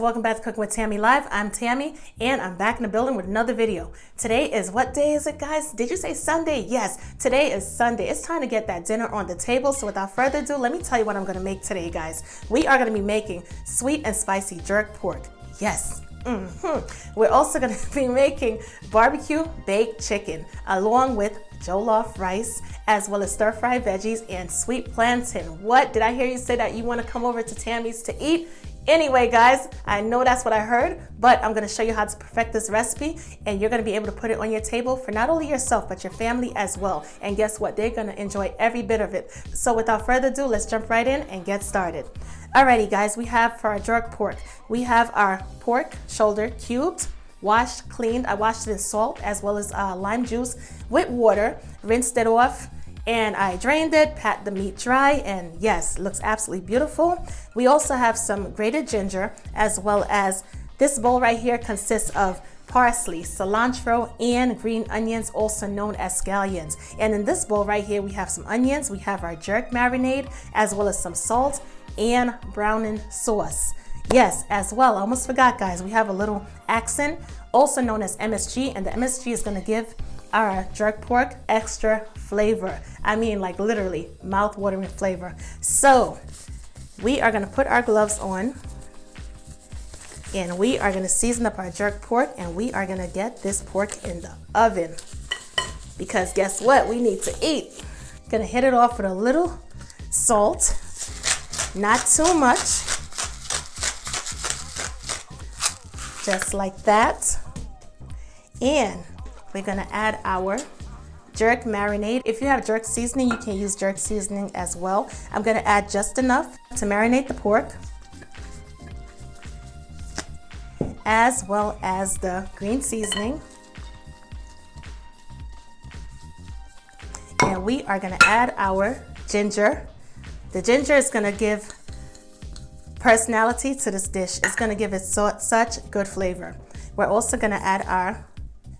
Welcome back to Cooking with Tammy Live. I'm Tammy and I'm back in the building with another video. Today is, what day is it, guys? Did you say Sunday? Yes, today is Sunday. It's time to get that dinner on the table. So without further ado, let me tell you what I'm gonna make today, guys. We are gonna be making sweet and spicy jerk pork. Yes. We're also gonna be making barbecue baked chicken along with jollof rice, as well as stir fry veggies and sweet plantain. What? Did I hear you say that you wanna come over to Tammy's to eat? Anyway, guys, I know that's what I heard, but I'm gonna show you how to perfect this recipe, and you're gonna be able to put it on your table for not only yourself, but your family as well. And guess what? They're gonna enjoy every bit of it. So without further ado, let's jump right in and get started. Alrighty, guys, we have for our jerk pork, we have our pork shoulder cubed, washed, cleaned. I washed it in salt as well as lime juice with water, rinsed it off, and I drained it, pat the meat dry, and yes, it looks absolutely beautiful. We also have some grated ginger, as well as this bowl right here consists of parsley, cilantro, and green onions, also known as scallions. And in this bowl right here, we have some onions, we have our jerk marinade, as well as some salt and browning sauce. Yes, as well, I almost forgot, guys, we have a little accent, also known as MSG, and the MSG is gonna give our jerk pork extra flavor. I mean, like literally mouth-watering flavor. So we are gonna put our gloves on and we are gonna season up our jerk pork, and we are gonna get this pork in the oven, because guess what? We need to eat. Gonna hit it off with a little salt, not too much, just like that. And we're gonna add our jerk marinade. If you have jerk seasoning, you can use jerk seasoning as well. I'm gonna add just enough to marinate the pork, as well as the green seasoning. And we are gonna add our ginger. The ginger is gonna give personality to this dish. It's gonna give it such good flavor. We're also gonna add our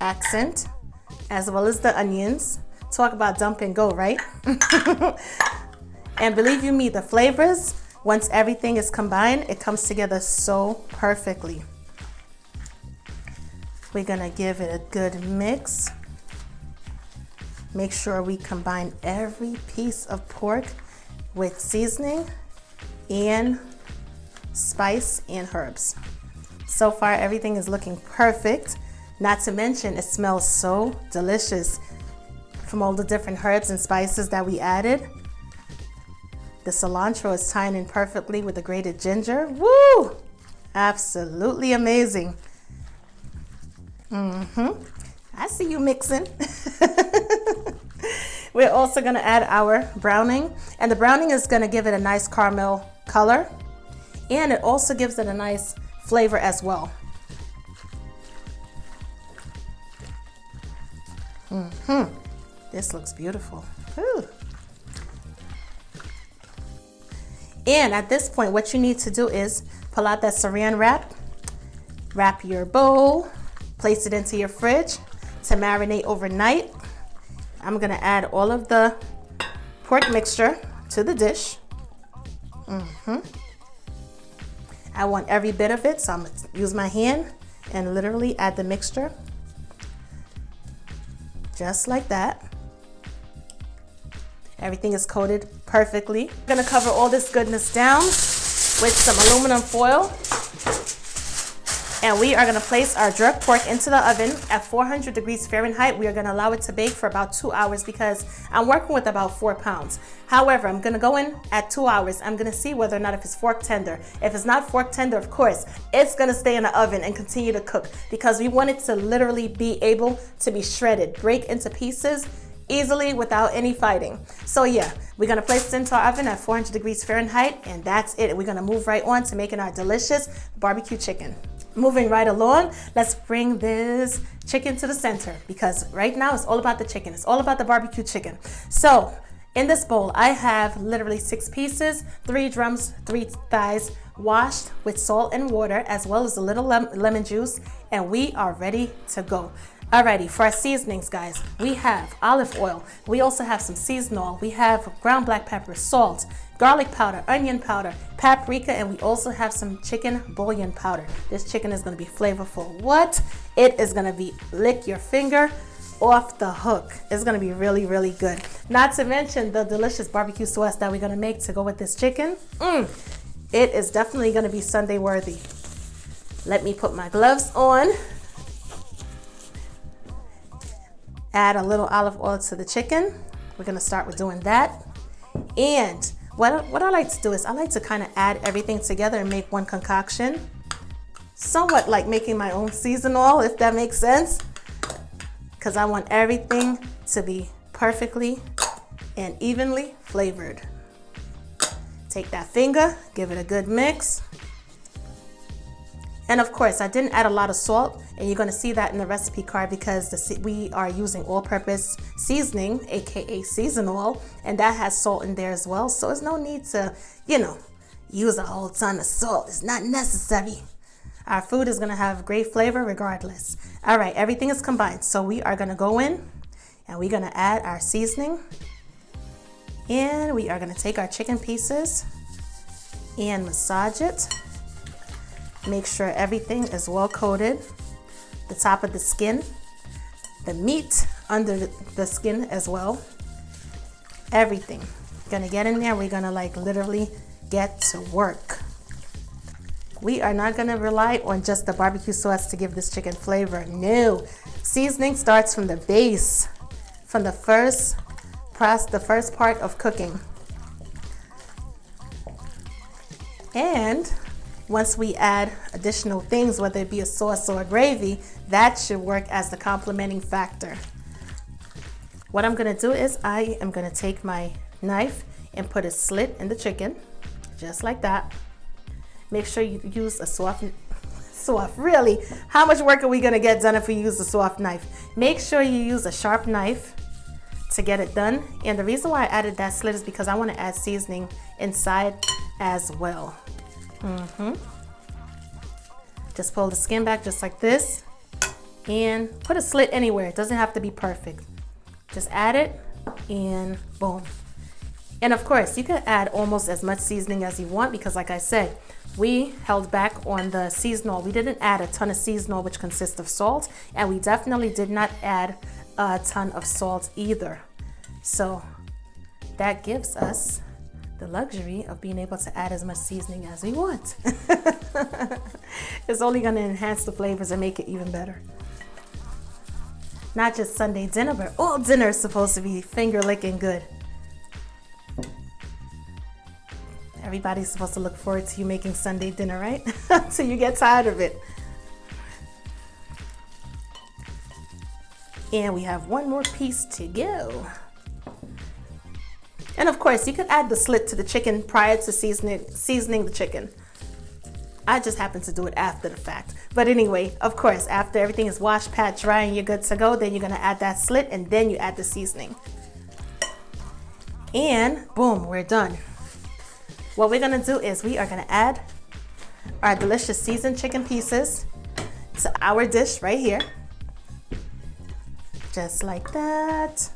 accent, as well as the onions. Talk about dump and go, right? And believe you me, the flavors, once everything is combined, it comes together so perfectly. We're gonna give it a good mix. Make sure we combine every piece of pork with seasoning and spice and herbs. So far, everything is looking perfect. Not to mention, it smells so delicious from all the different herbs and spices that we added. The cilantro is tying in perfectly with the grated ginger. Woo! Absolutely amazing. I see you mixing. We're also gonna add our browning, and the browning is gonna give it a nice caramel color, and it also gives it a nice flavor as well. This looks beautiful. Whew. And at this point, what you need to do is pull out that saran wrap, wrap your bowl, place it into your fridge to marinate overnight. I'm gonna add all of the pork mixture to the dish. I want every bit of it, so I'm gonna use my hand and literally add the mixture. Just like that. Everything is coated perfectly. I'm gonna cover all this goodness down with some aluminum foil. And we are gonna place our jerk pork into the oven at 400 degrees Fahrenheit. We are gonna allow it to bake for about 2 hours because I'm working with about 4 pounds. However, I'm gonna go in at 2 hours. I'm gonna see whether or not if it's fork tender. If it's not fork tender, of course, it's gonna stay in the oven and continue to cook, because we want it to literally be able to be shredded, break into pieces easily without any fighting. So yeah, we're gonna place it into our oven at 400 degrees Fahrenheit, and that's it. We're gonna move right on to making our delicious barbecue chicken. Moving right along, let's bring this chicken to the center, because right now it's all about the chicken. It's all about the barbecue chicken. So in this bowl, I have literally 6 pieces, 3 drums, 3 thighs, washed with salt and water, as well as a little lemon juice, and we are ready to go. Alrighty, for our seasonings, guys, we have olive oil. We also have some seasonal. We have ground black pepper, salt, garlic powder, onion powder, paprika, and we also have some chicken bouillon powder. This chicken is going to be flavorful. What? It is going to be lick your finger off the hook. It's going to be really, really good. Not to mention the delicious barbecue sauce that we're going to make to go with this chicken. It is definitely going to be Sunday worthy. Let me put my gloves on. Add a little olive oil to the chicken. We're gonna start with doing that. And what I like to do is I like to kind of add everything together and make one concoction. Somewhat like making my own seasonal, if that makes sense. Because I want everything to be perfectly and evenly flavored. Take that finger, give it a good mix. And of course, I didn't add a lot of salt, and you're gonna see that in the recipe card because we are using all-purpose seasoning, AKA seasonal, and that has salt in there as well. So there's no need to, use a whole ton of salt. It's not necessary. Our food is gonna have great flavor regardless. All right, everything is combined. So we are gonna go in and we're gonna add our seasoning. And we are gonna take our chicken pieces and massage it. Make sure everything is well coated. The top of the skin, the meat under the skin as well. Everything. Gonna get in there. We're gonna literally get to work. We are not gonna rely on just the barbecue sauce to give this chicken flavor. No. Seasoning starts from the base, from the first part of cooking. And once we add additional things, whether it be a sauce or a gravy, that should work as the complementing factor. What I'm gonna do is I am gonna take my knife and put a slit in the chicken, just like that. Make sure you use a soft, really, how much work are we gonna get done if we use a soft knife? Make sure you use a sharp knife to get it done. And the reason why I added that slit is because I wanna add seasoning inside as well. Just pull the skin back just like this and put a slit anywhere. It doesn't have to be perfect. Just add it and boom. And of course, you can add almost as much seasoning as you want because like I said, we held back on the seasonal. We didn't add a ton of seasonal, which consists of salt, and we definitely did not add a ton of salt either. So that gives us the luxury of being able to add as much seasoning as we want. It's only gonna enhance the flavors and make it even better. Not just Sunday dinner, but all dinner is supposed to be finger licking good. Everybody's supposed to look forward to you making Sunday dinner, right? Till you get tired of it. And we have one more piece to go. And of course, you could add the slit to the chicken prior to seasoning the chicken. I just happen to do it after the fact. But anyway, of course, after everything is washed, pat, dry, and you're good to go, then you're gonna add that slit and then you add the seasoning. And boom, we're done. What we're gonna do is we are gonna add our delicious seasoned chicken pieces to our dish right here. Just like that.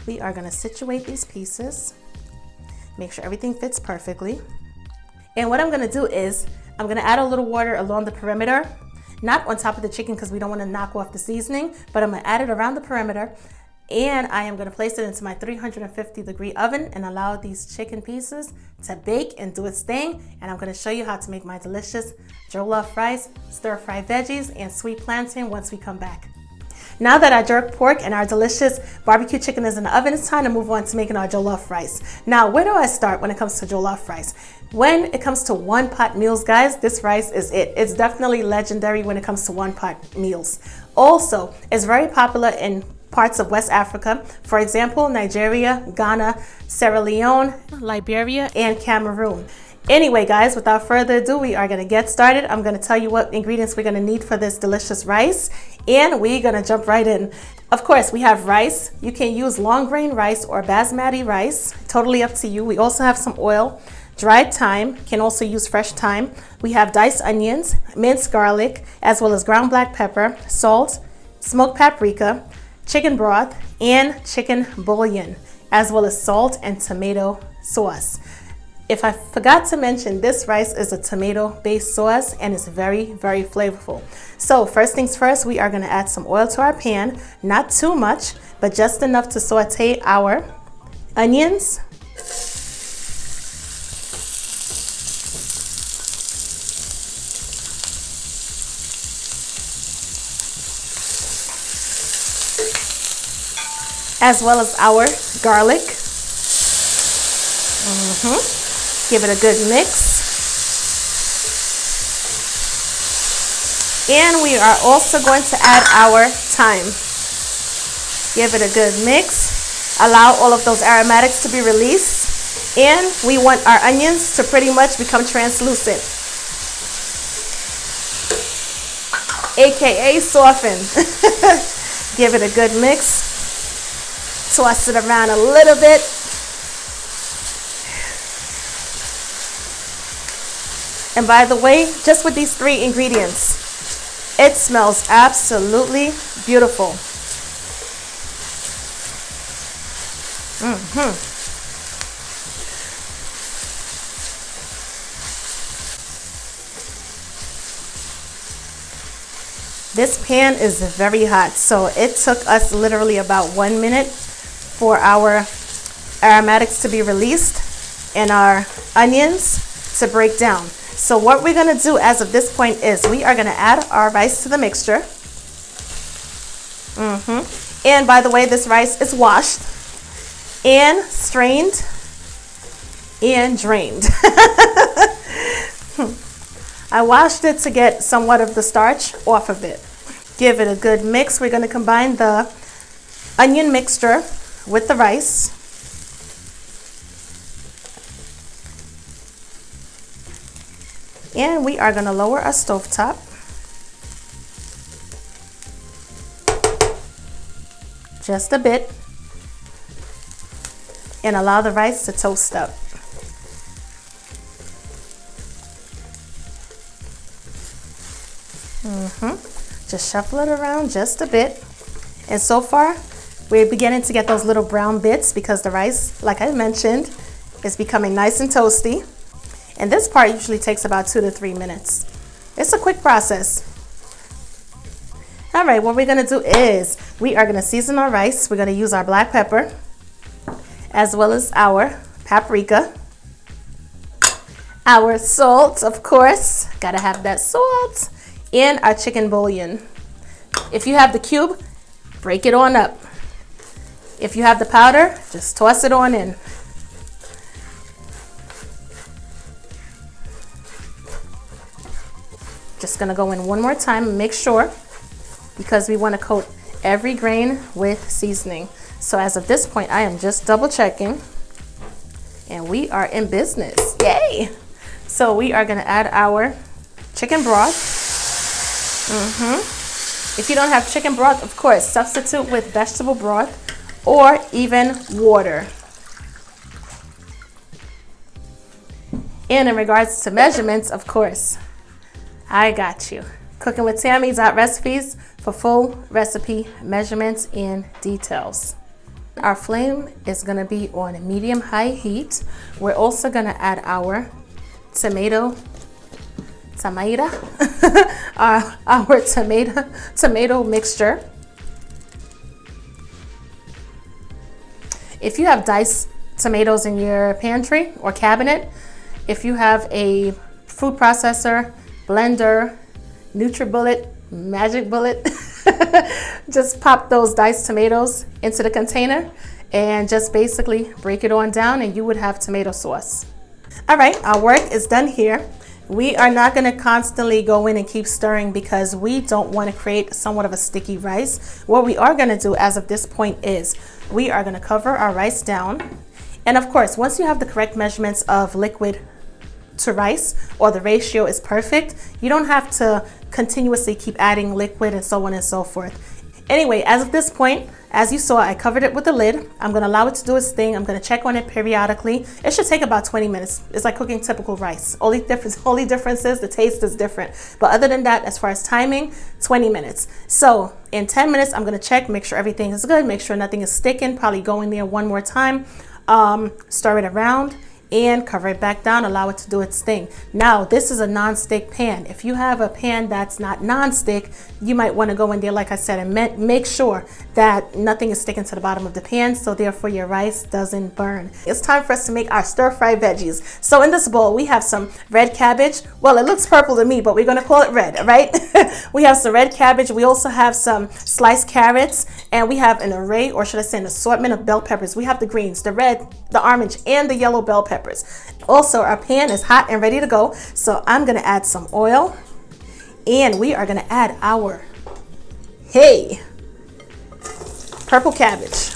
We are gonna situate these pieces, make sure everything fits perfectly. And what I'm gonna do is, I'm gonna add a little water along the perimeter, not on top of the chicken because we don't wanna knock off the seasoning, but I'm gonna add it around the perimeter. And I am gonna place it into my 350-degree oven and allow these chicken pieces to bake and do its thing. And I'm gonna show you how to make my delicious jollof rice, stir-fry veggies, and sweet plantain once we come back. Now that our jerk pork and our delicious barbecue chicken is in the oven, it's time to move on to making our jollof rice. Now, where do I start when it comes to jollof rice? When it comes to one-pot meals, guys, this rice is it. It's definitely legendary when it comes to one-pot meals. Also, it's very popular in parts of West Africa. For example, Nigeria, Ghana, Sierra Leone, Liberia, and Cameroon. Anyway, guys, without further ado, we are gonna get started. I'm gonna tell you what ingredients we're gonna need for this delicious rice, and we're gonna jump right in. Of course, we have rice. You can use long grain rice or basmati rice, totally up to you. We also have some oil, dried thyme, can also use fresh thyme. We have diced onions, minced garlic, as well as ground black pepper, salt, smoked paprika, chicken broth, and chicken bouillon, as well as salt and tomato sauce. If I forgot to mention, this rice is a tomato-based sauce and it's very, very flavorful. So first things first, we are gonna add some oil to our pan, not too much, but just enough to saute our onions, as well as our garlic. Give it a good mix. And we are also going to add our thyme. Give it a good mix. Allow all of those aromatics to be released. And we want our onions to pretty much become translucent, aka soften. Give it a good mix. Toss it around a little bit. And by the way, just with these 3 ingredients, it smells absolutely beautiful. This pan is very hot, so it took us literally about 1 minute for our aromatics to be released and our onions to break down. So what we're gonna do as of this point is we are gonna add our rice to the mixture. And by the way, this rice is washed and strained and drained. I washed it to get somewhat of the starch off of it. Give it a good mix. We're gonna combine the onion mixture with the rice. And we are going to lower our stovetop. Just a bit. And allow the rice to toast up. Just shuffle it around just a bit. And so far, we're beginning to get those little brown bits because the rice, like I mentioned, is becoming nice and toasty. And this part usually takes about 2 to 3 minutes. It's a quick process. All right, what we're gonna do is we are gonna season our rice. We're gonna use our black pepper as well as our paprika. Our salt, of course, gotta have that salt, and our chicken bouillon. If you have the cube, break it on up. If you have the powder, just toss it on in. Just gonna go in one more time and make sure, because we wanna coat every grain with seasoning. So as of this point, I am just double checking and we are in business, yay! So we are gonna add our chicken broth. If you don't have chicken broth, of course, substitute with vegetable broth or even water. And in regards to measurements, of course, I got you. Cooking with Tammy.recipes for full recipe measurements and details. Our flame is gonna be on medium-high heat. We're also gonna add our tomato mixture. If you have diced tomatoes in your pantry or cabinet, if you have a food processor, blender, NutriBullet, Magic Bullet, just pop those diced tomatoes into the container and just basically break it on down and you would have tomato sauce. All right, our work is done here. We are not gonna constantly go in and keep stirring because we don't wanna create somewhat of a sticky rice. What we are gonna do as of this point is we are gonna cover our rice down. And of course, once you have the correct measurements of liquid to rice, or the ratio is perfect, you don't have to continuously keep adding liquid and so on and so forth. Anyway, as of this point, as you saw, I covered it with the lid. I'm gonna allow it to do its thing. I'm gonna check on it periodically. It should take about 20 minutes. It's like cooking typical rice. Only difference is the taste is different. But other than that, as far as timing, 20 minutes. So in 10 minutes, I'm gonna check, make sure everything is good, make sure nothing is sticking, probably go in there one more time, stir it around, and cover it back down, allow it to do its thing. Now, this is a non-stick pan. If you have a pan that's not non-stick, you might want to go in there, like I said, and make sure that nothing is sticking to the bottom of the pan, so therefore your rice doesn't burn. It's time for us to make our stir-fry veggies. So in this bowl, we have some red cabbage. Well, it looks purple to me, but we're going to call it red, right? We have some red cabbage. We also have some sliced carrots, and we have an array, or should I say an assortment of bell peppers. We have the greens, the red, the orange, and the yellow bell peppers. Also, our pan is hot and ready to go, so I'm gonna add some oil, and we are gonna add our purple cabbage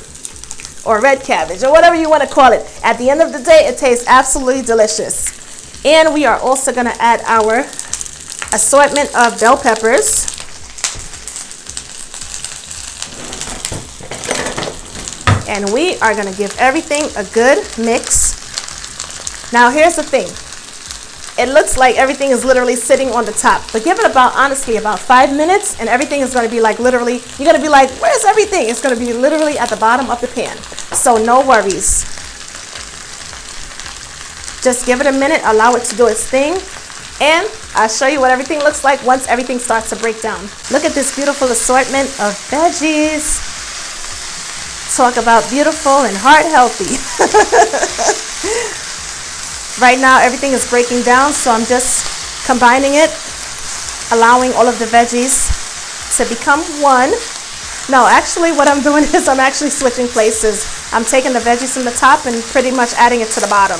or red cabbage or whatever you want to call it. At the end of the day, it tastes absolutely delicious. And we are also gonna add our assortment of bell peppers. And we are gonna give everything a good mix. Now here's the thing. It looks like everything is literally sitting on the top, but give it honestly about 5 minutes and everything is gonna be like literally, you're gonna be like, where's everything? It's gonna be literally at the bottom of the pan. So no worries. Just give it a minute, allow it to do its thing, and I'll show you what everything looks like once everything starts to break down. Look at this beautiful assortment of veggies. Talk about beautiful and heart healthy. Right now, everything is breaking down, so I'm just combining it, allowing all of the veggies to become one. No, actually, what I'm doing is I'm actually switching places. I'm taking the veggies from the top and pretty much adding it to the bottom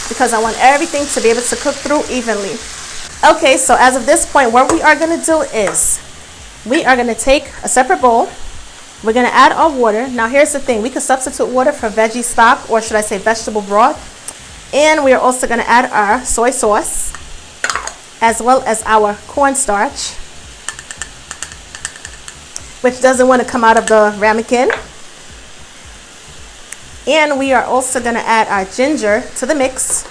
because I want everything to be able to cook through evenly. Okay, so as of this point, what we are going to do is we are going to take a separate bowl. We're going to add our water. Now, here's the thing. We can substitute water for veggie stock, or should I say vegetable broth. And we are also going to add our soy sauce as well as our cornstarch, which doesn't want to come out of the ramekin. And we are also going to add our ginger to the mix.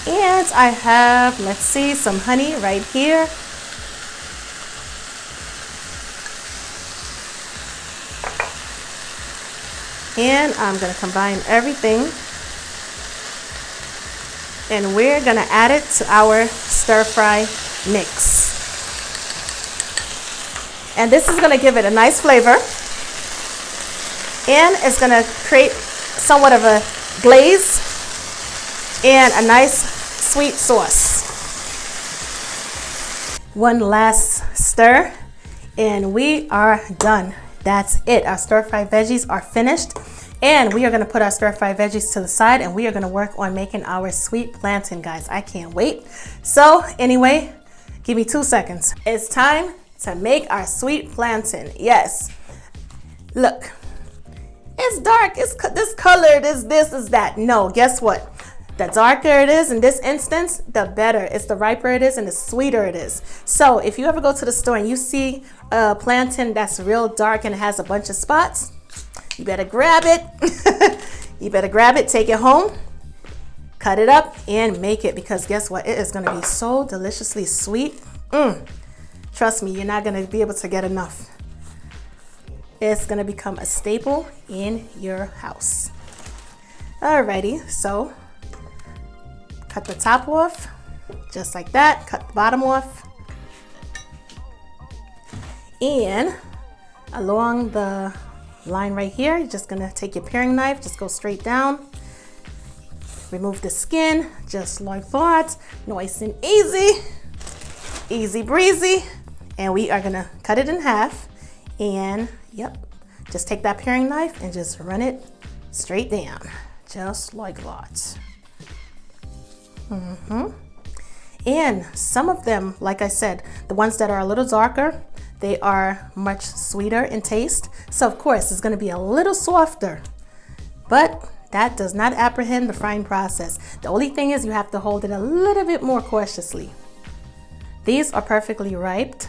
And I have, let's see, some honey right here. And I'm going to combine everything. And we're going to add it to our stir fry mix. And this is going to give it a nice flavor. And it's going to create somewhat of a glaze and a nice sweet sauce. One last stir and we are done. That's it. Our stir fry veggies are finished. And we are going to put our stir fry veggies to the side and we are going to work on making our sweet plantain, guys. I can't wait. So anyway, give me 2 seconds. It's time to make our sweet plantain. Yes. Look, it's dark. It's discolored. It's this, is that. No, guess what? The darker it is in this instance, the better. It's the riper it is and the sweeter it is. So if you ever go to the store and you see a plantain that's real dark and it has a bunch of spots, you better grab it. You better grab it, take it home, cut it up and make it, because guess what? It is going to be so deliciously sweet. Trust me, you're not going to be able to get enough. It's going to become a staple in your house. Alrighty, so cut the top off, just like that. Cut the bottom off. And along the line right here, you're just gonna take your paring knife, just go straight down. Remove the skin, just like that. Nice and easy. Easy breezy. And we are gonna cut it in half. And yep, just take that paring knife and just run it straight down. Just like that. And some of them, like I said, the ones that are a little darker, they are much sweeter in taste. So of course it's going to be a little softer, but That does not apprehend the frying process. The only thing is you have to hold it a little bit more cautiously. These are perfectly ripe,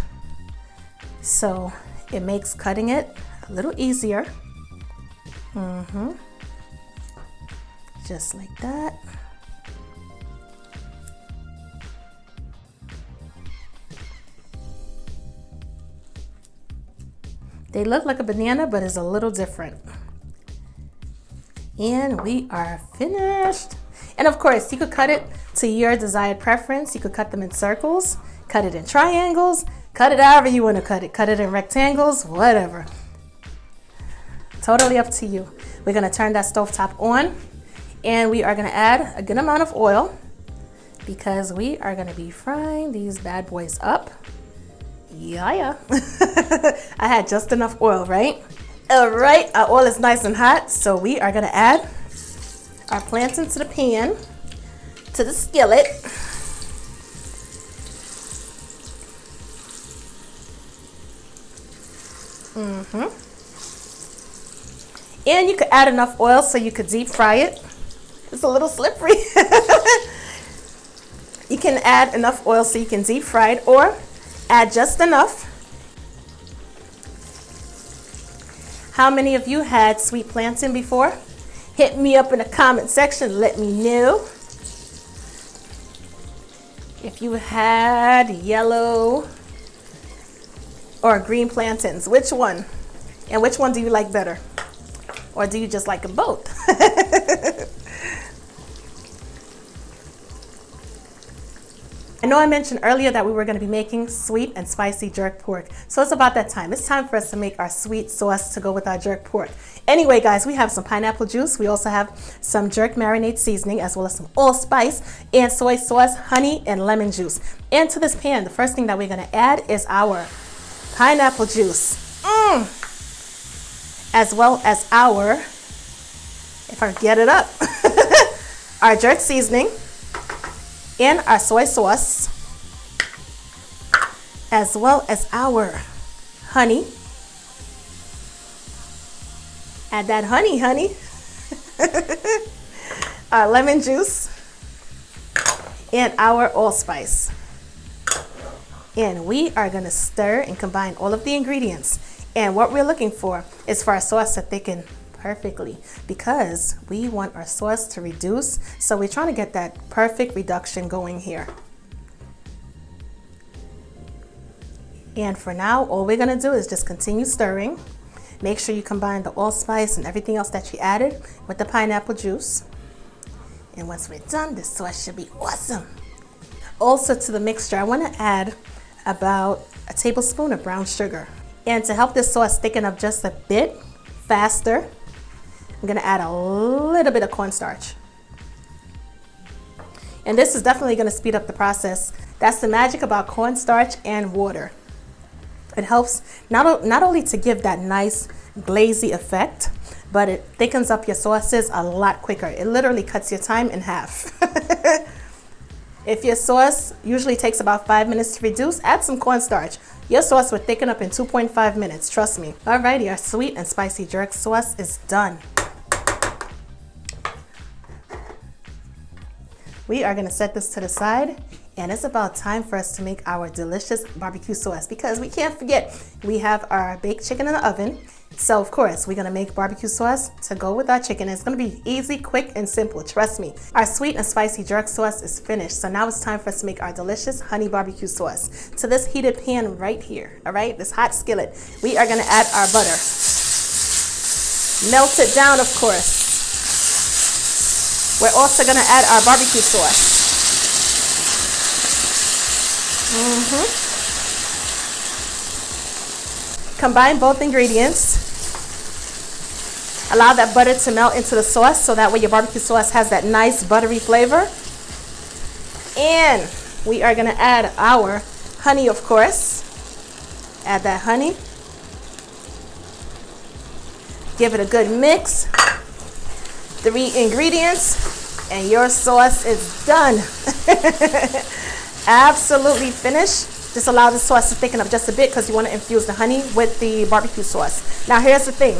so it makes cutting it a little easier. Just like that. They look like a banana, but it's a little different. And we are finished. And of course, you could cut it to your desired preference. You could cut them in circles, cut it in triangles, cut it however you want to cut it. Cut it in rectangles, whatever. Totally up to you. We're gonna turn that stovetop on, and we are gonna add a good amount of oil because we are gonna be frying these bad boys up. Yeah. I had just enough oil, right? All right, our oil is nice and hot, so we are gonna add our plantain to the pan, to the skillet. And you could add enough oil so you could deep fry it. It's a little slippery. You can add enough oil so you can deep fry it, or add just enough. How many of you had sweet plantain before? Hit me up in the comment section, let me know. If you had yellow or green plantains, which one? And which one do you like better? Or do you just like them both? I know I mentioned earlier that we were going to be making sweet and spicy jerk pork. So it's about that time. It's time for us to make our sweet sauce to go with our jerk pork. Anyway, guys, we have some pineapple juice. We also have some jerk marinade seasoning, as well as some allspice and soy sauce, honey, and lemon juice. And to this pan, the first thing that we're going to add is our pineapple juice. As well as our, if I get it up, our jerk seasoning and our soy sauce, as well as our honey. Add that honey. Our lemon juice and our allspice. And we are gonna stir and combine all of the ingredients. And what we're looking for is for our sauce to thicken perfectly, because we want our sauce to reduce. So we're trying to get that perfect reduction going here. And for now, all we're gonna do is just continue stirring. Make sure you combine the allspice and everything else that you added with the pineapple juice. And once we're done, this sauce should be awesome. Also to the mixture, I wanna add about a tablespoon of brown sugar. And to help this sauce thicken up just a bit faster, I'm gonna add a little bit of cornstarch. And this is definitely gonna speed up the process. That's the magic about cornstarch and water. It helps not only to give that nice glazy effect, but it thickens up your sauces a lot quicker. It literally cuts your time in half. If your sauce usually takes about 5 minutes to reduce, add some cornstarch. Your sauce will thicken up in 2.5 minutes, trust me. Alrighty, our sweet and spicy jerk sauce is done. We are gonna set this to the side, and it's about time for us to make our delicious barbecue sauce, because we can't forget, we have our baked chicken in the oven. So of course, we're gonna make barbecue sauce to go with our chicken. It's gonna be easy, quick, and simple, trust me. Our sweet and spicy jerk sauce is finished. So now it's time for us to make our delicious honey barbecue sauce. To this heated pan right here, all right, this hot skillet, we are gonna add our butter. Melt it down, of course. We're also gonna add our barbecue sauce. Combine both ingredients. Allow that butter to melt into the sauce, so that way your barbecue sauce has that nice buttery flavor. And we are gonna add our honey, of course. Add that honey. Give it a good mix. 3 ingredients, and your sauce is done. Absolutely finished. Just allow the sauce to thicken up just a bit because you want to infuse the honey with the barbecue sauce. Now here's the thing.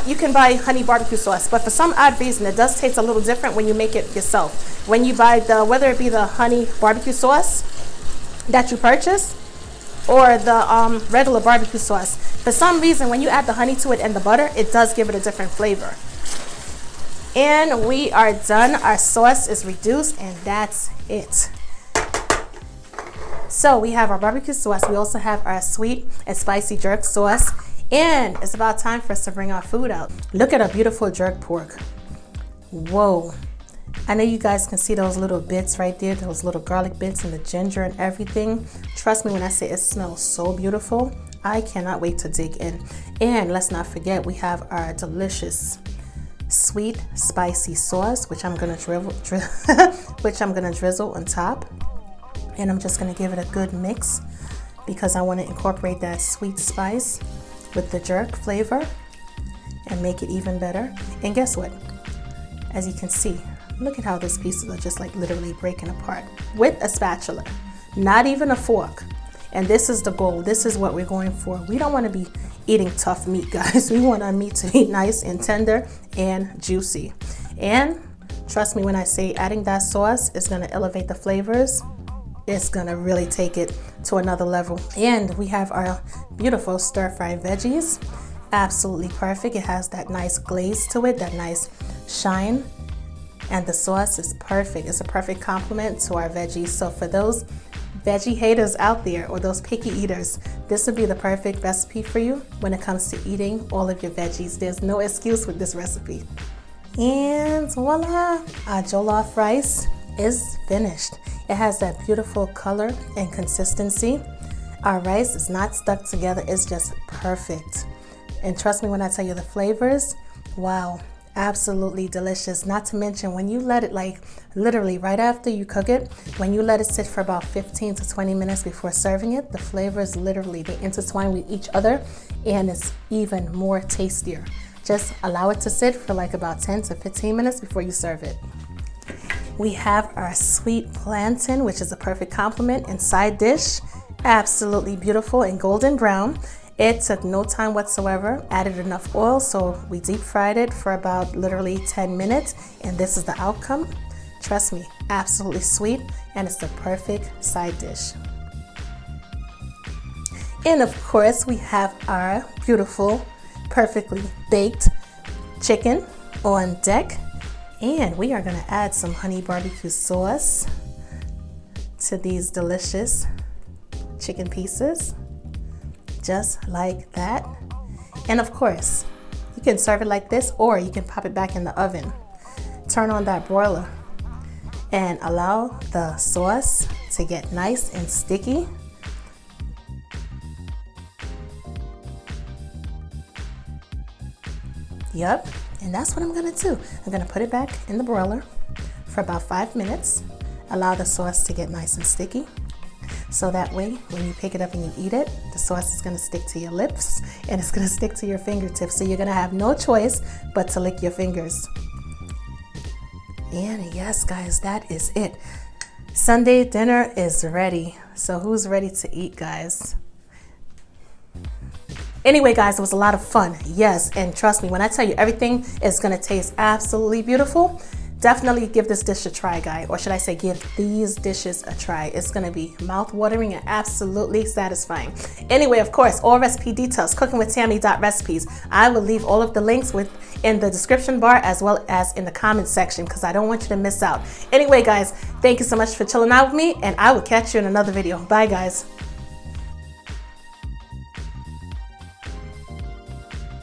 You can buy honey barbecue sauce, but for some odd reason, it does taste a little different when you make it yourself. When you buy whether it be the honey barbecue sauce that you purchase or the regular barbecue sauce, for some reason, when you add the honey to it and the butter, it does give it a different flavor. And we are done. Our sauce is reduced, and that's it. So we have our barbecue sauce. We also have our sweet and spicy jerk sauce. And it's about time for us to bring our food out. Look at our beautiful jerk pork. Whoa. I know you guys can see those little bits right there, those little garlic bits and the ginger and everything. Trust me when I say it smells so beautiful. I cannot wait to dig in. And let's not forget, we have our delicious sweet spicy sauce, which I'm gonna drizzle on top. And I'm just gonna give it a good mix because I want to incorporate that sweet spice with the jerk flavor and make it even better. And guess what? As you can see, look at how these pieces are just like literally breaking apart with a spatula, not even a fork. And this is the goal. This is what we're going for. We don't want to be eating tough meat, guys. We want our meat to be nice and tender and juicy. And trust me when I say adding that sauce is going to elevate the flavors. It's gonna really take it to another level. And we have our beautiful stir-fry veggies. Absolutely perfect. It has that nice glaze to it, that nice shine. And the sauce is perfect. It's a perfect complement to our veggies. So for those veggie haters out there or those picky eaters, this would be the perfect recipe for you when it comes to eating all of your veggies. There's no excuse with this recipe. And voila, our jollof rice is finished. It has that beautiful color and consistency. Our rice is not stuck together. It's just perfect. And trust me when I tell you the flavors, wow, absolutely delicious. Not to mention when you let it, like literally right after you cook it, when you let it sit for about 15 to 20 minutes before serving it, the flavors literally, they intertwine with each other and it's even more tastier. Just allow it to sit for like about 10 to 15 minutes before you serve it. We have our sweet plantain, which is a perfect complement and side dish. Absolutely beautiful and golden brown. It took no time whatsoever. Added enough oil, so we deep fried it for about literally 10 minutes. And this is the outcome. Trust me, absolutely sweet, and it's the perfect side dish. And of course, we have our beautiful, perfectly baked chicken on deck. And we are gonna add some honey barbecue sauce to these delicious chicken pieces, just like that. And of course, you can serve it like this or you can pop it back in the oven. Turn on that broiler and allow the sauce to get nice and sticky. Yep. And that's what I'm gonna do. I'm gonna put it back in the broiler for about 5 minutes. Allow the sauce to get nice and sticky. So that way, when you pick it up and you eat it, the sauce is gonna stick to your lips and it's gonna stick to your fingertips. So you're gonna have no choice but to lick your fingers. And yes, guys, that is it. Sunday dinner is ready. So who's ready to eat, guys? Anyway, guys, it was a lot of fun. Yes, and trust me, when I tell you everything is gonna taste absolutely beautiful, definitely give this dish a try, guys. Or should I say give these dishes a try. It's gonna be mouth-watering and absolutely satisfying. Anyway, of course, all recipe details, cookingwithtammy.recipes. I will leave all of the links in the description bar as well as in the comment section because I don't want you to miss out. Anyway, guys, thank you so much for chilling out with me and I will catch you in another video. Bye, guys.